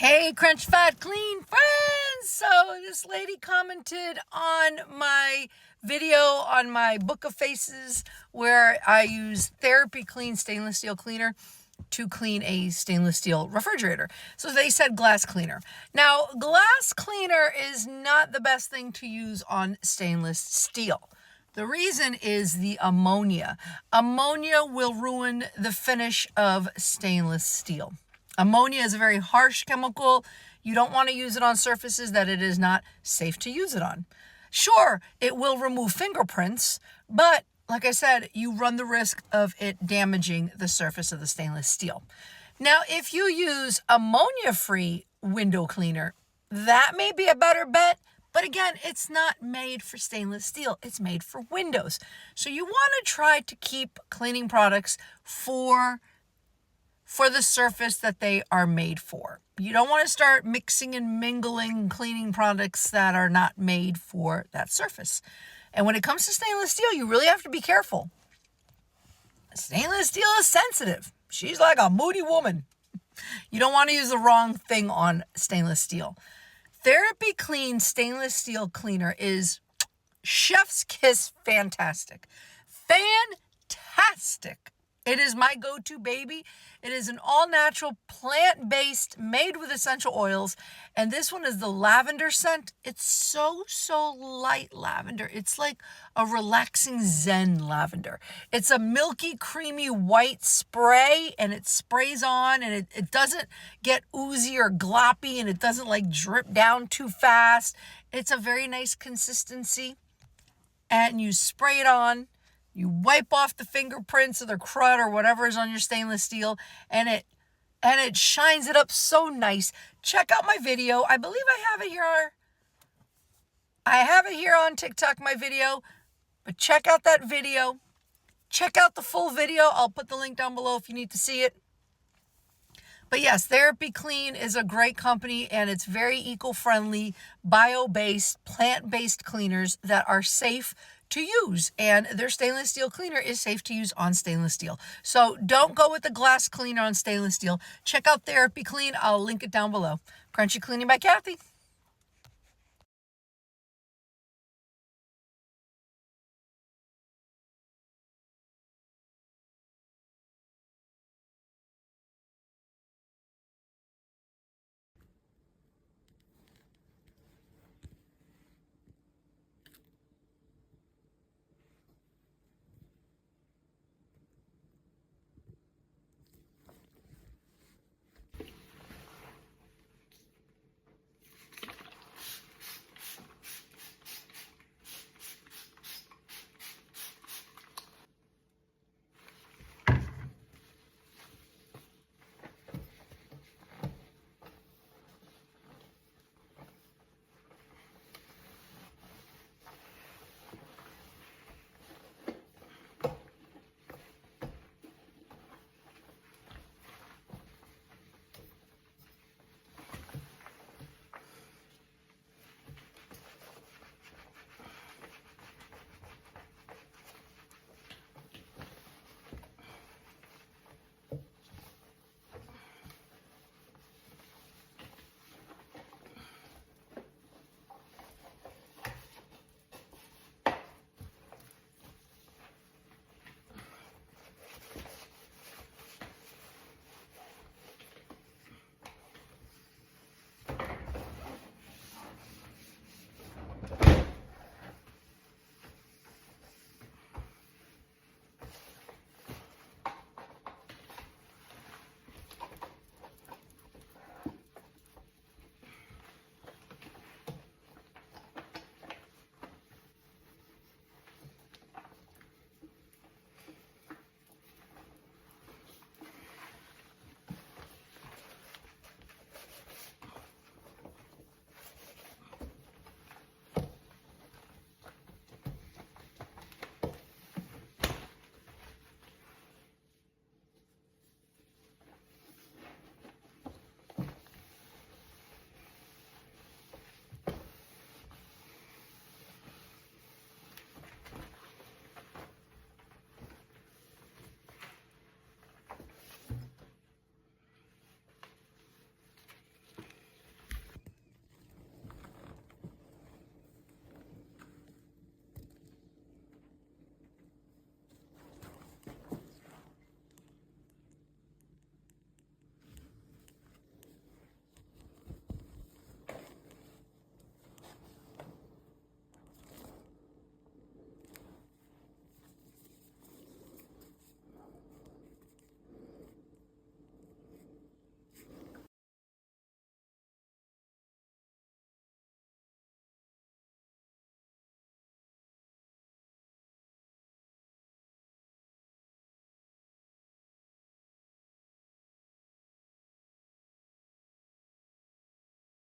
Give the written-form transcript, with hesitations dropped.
Hey, Crunch Fat Clean friends! So this lady commented on my video on my Book of Faces where I use Therapy Clean stainless steel cleaner to clean a stainless steel refrigerator. So they said glass cleaner. Now, glass cleaner is not the best thing to use on stainless steel. The reason is the ammonia. Ammonia will ruin the finish of stainless steel. Ammonia is a very harsh chemical. You don't want to use it on surfaces that it is not safe to use it on. Sure, it will remove fingerprints, but like I said, you run the risk of it damaging the surface of the stainless steel. Now, if you use ammonia-free window cleaner, that may be a better bet, but again, it's not made for stainless steel. It's made for windows. So you want to try to keep cleaning products for the surface that they are made for. You don't want to start mixing and mingling cleaning products that are not made for that surface. And when it comes to stainless steel, you really have to be careful. Stainless steel is sensitive. She's like a moody woman. You don't want to use the wrong thing on stainless steel. Therapy Clean stainless steel cleaner is chef's kiss fantastic. Fantastic. It is my go-to baby. It is an all-natural, plant-based, made with essential oils. And this one is the lavender scent. It's so light lavender. It's like a relaxing zen lavender. It's a milky, creamy, white spray, and it sprays on, and it doesn't get oozy or gloppy, and it doesn't like drip down too fast. It's a very nice consistency. And you spray it on. You wipe off the fingerprints or the crud or whatever is on your stainless steel, and it shines it up so nice. Check out my video. I believe I have it here. I have it here on TikTok, my video, but check out that video. Check out the full video. I'll put the link down below if you need to see it. But yes, Therapy Clean is a great company, and it's very eco-friendly, bio-based, plant-based cleaners that are safe to use, and their stainless steel cleaner is safe to use on stainless steel. So don't go with the glass cleaner on stainless steel. Check out Therapy Clean. I'll link it down below. Crunchy Cleaning by Kathy.